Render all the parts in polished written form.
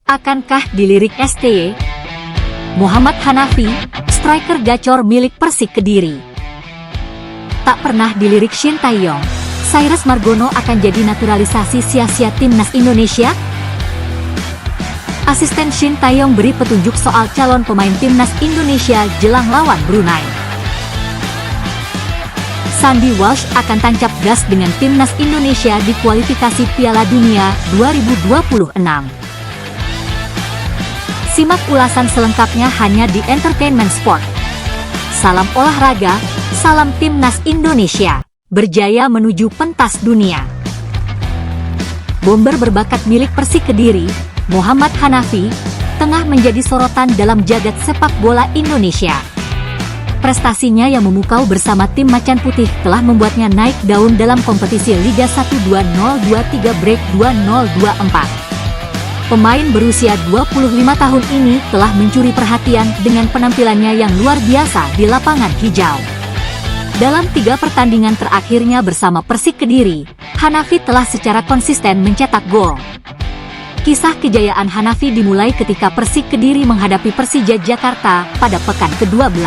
Akankah dilirik STY? Muhammad Hanafi, striker gacor milik Persik Kediri. Tak pernah dilirik Shin Tae-yong, Cyrus Margono akan jadi naturalisasi sia-sia timnas Indonesia? Asisten Shin Tae-yong beri petunjuk soal calon pemain timnas Indonesia jelang lawan Brunei. Sandy Walsh akan tancap gas dengan timnas Indonesia di kualifikasi Piala Dunia 2026. Simak ulasan selengkapnya hanya di Entertainment Sport. Salam olahraga, salam timnas Indonesia, berjaya menuju pentas dunia. Bomber berbakat milik Persik Kediri, Muhammad Hanafi, tengah menjadi sorotan dalam jagat sepak bola Indonesia. Prestasinya yang memukau bersama tim Macan Putih telah membuatnya naik daun dalam kompetisi Liga 1 2023 Break 2024. Pemain berusia 25 tahun ini telah mencuri perhatian dengan penampilannya yang luar biasa di lapangan hijau. Dalam 3 pertandingan terakhirnya bersama Persik Kediri, Hanafi telah secara konsisten mencetak gol. Kisah kejayaan Hanafi dimulai ketika Persik Kediri menghadapi Persija Jakarta pada pekan ke-12.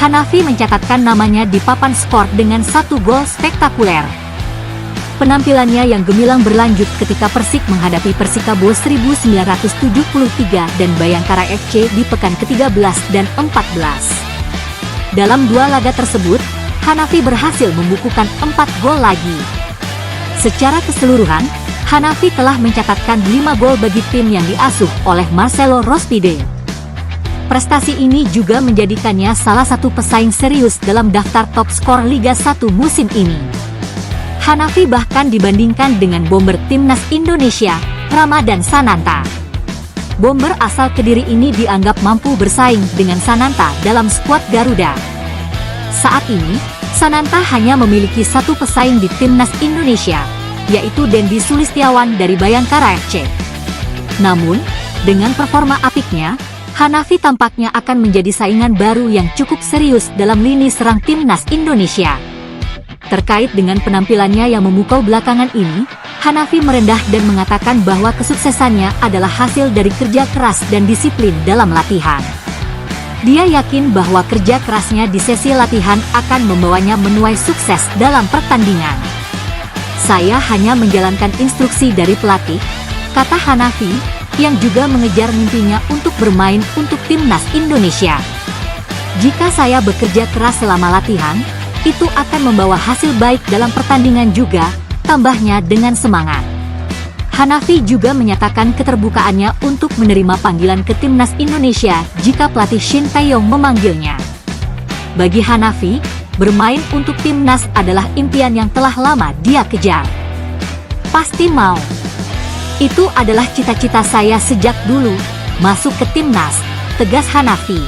Hanafi mencatatkan namanya di papan skor dengan 1 gol spektakuler. Penampilannya yang gemilang berlanjut ketika Persik menghadapi Persikabo 1973 dan Bayangkara FC di pekan ke-13 dan 14. Dalam 2 laga tersebut, Hanafi berhasil membukukan 4 gol lagi. Secara keseluruhan, Hanafi telah mencatatkan 5 gol bagi tim yang diasuh oleh Marcelo Rospide. Prestasi ini juga menjadikannya salah satu pesaing serius dalam daftar top skor Liga 1 musim ini. Hanafi bahkan dibandingkan dengan bomber timnas Indonesia, Ramadan Sananta. Bomber asal Kediri ini dianggap mampu bersaing dengan Sananta dalam skuad Garuda. Saat ini, Sananta hanya memiliki 1 pesaing di timnas Indonesia, yaitu Dendi Sulistiawan dari Bayangkara FC. Namun, dengan performa apiknya, Hanafi tampaknya akan menjadi saingan baru yang cukup serius dalam lini serang timnas Indonesia. Terkait dengan penampilannya yang memukau belakangan ini, Hanafi merendah dan mengatakan bahwa kesuksesannya adalah hasil dari kerja keras dan disiplin dalam latihan. Dia yakin bahwa kerja kerasnya di sesi latihan akan membawanya menuai sukses dalam pertandingan. Saya hanya menjalankan instruksi dari pelatih, kata Hanafi, yang juga mengejar mimpinya untuk bermain untuk timnas Indonesia. Jika saya bekerja keras selama latihan, itu akan membawa hasil baik dalam pertandingan juga, tambahnya dengan semangat. Hanafi juga menyatakan keterbukaannya untuk menerima panggilan ke timnas Indonesia jika pelatih Shin Tae-yong memanggilnya. Bagi Hanafi, bermain untuk timnas adalah impian yang telah lama dia kejar. Pasti mau. Itu adalah cita-cita saya sejak dulu, masuk ke timnas, tegas Hanafi.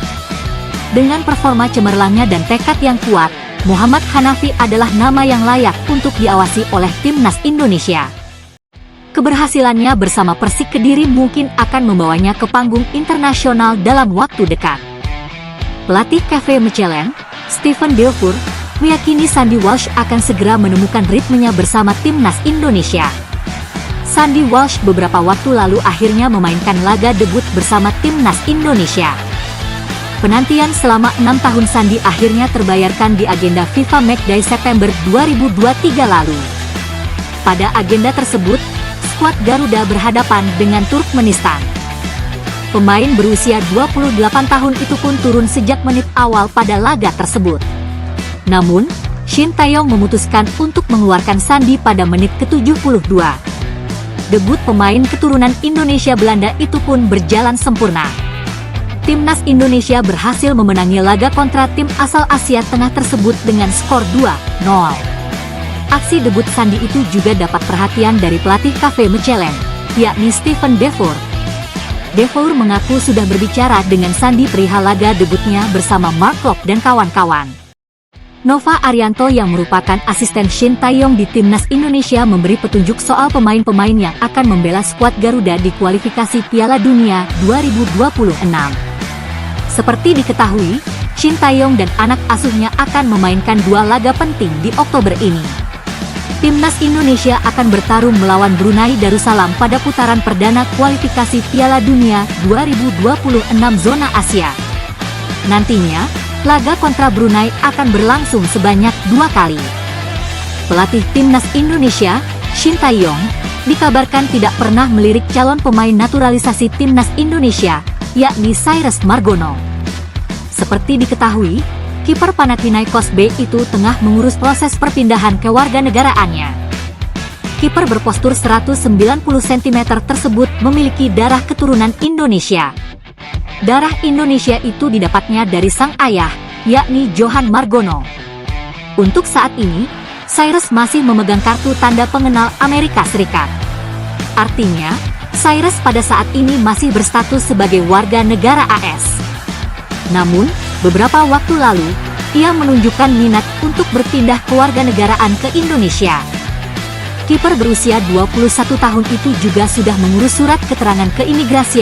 Dengan performa cemerlangnya dan tekad yang kuat, Muhammad Hanafi adalah nama yang layak untuk diawasi oleh timnas Indonesia. Keberhasilannya bersama Persik Kediri mungkin akan membawanya ke panggung internasional dalam waktu dekat. Pelatih KV Mechelen, Steven Defour, meyakini Sandy Walsh akan segera menemukan ritmenya bersama timnas Indonesia. Sandy Walsh beberapa waktu lalu akhirnya memainkan laga debut bersama timnas Indonesia. Penantian selama 6 tahun Sandy akhirnya terbayarkan di agenda FIFA Matchday September 2023 lalu. Pada agenda tersebut, skuad Garuda berhadapan dengan Turkmenistan. Pemain berusia 28 tahun itu pun turun sejak menit awal pada laga tersebut. Namun, Shin Tae-yong memutuskan untuk mengeluarkan Sandy pada menit ke-72. Debut pemain keturunan Indonesia Belanda itu pun berjalan sempurna. Timnas Indonesia berhasil memenangi laga kontra tim asal Asia Tengah tersebut dengan skor 2-0. Aksi debut Sandy itu juga dapat perhatian dari pelatih KV Mechelen, yakni Steven Defour. Defour mengaku sudah berbicara dengan Sandy perihal laga debutnya bersama Mark Klok dan kawan-kawan. Nova Arianto yang merupakan asisten Shin Tae-yong di timnas Indonesia memberi petunjuk soal pemain-pemain yang akan membela skuad Garuda di kualifikasi Piala Dunia 2026. Seperti diketahui, Shin Tae-yong dan anak asuhnya akan memainkan 2 laga penting di Oktober ini. Timnas Indonesia akan bertarung melawan Brunei Darussalam pada putaran perdana kualifikasi Piala Dunia 2026 zona Asia. Nantinya, laga kontra Brunei akan berlangsung sebanyak 2 kali. Pelatih Timnas Indonesia, Shin Tae-yong, dikabarkan tidak pernah melirik calon pemain naturalisasi Timnas Indonesia, yakni Cyrus Margono. Seperti diketahui, kiper Panathinaikos B itu tengah mengurus proses perpindahan kewarganegaraannya. Kiper berpostur 190 cm tersebut memiliki darah keturunan Indonesia. Darah Indonesia itu didapatnya dari sang ayah, yakni Johan Margono. Untuk saat ini, Cyrus masih memegang kartu tanda pengenal Amerika Serikat. Artinya, Cyrus pada saat ini masih berstatus sebagai warga negara AS. Namun, beberapa waktu lalu, ia menunjukkan minat untuk berpindah kewarganegaraan ke Indonesia. Kiper berusia 21 tahun itu juga sudah mengurus surat keterangan keimigrasian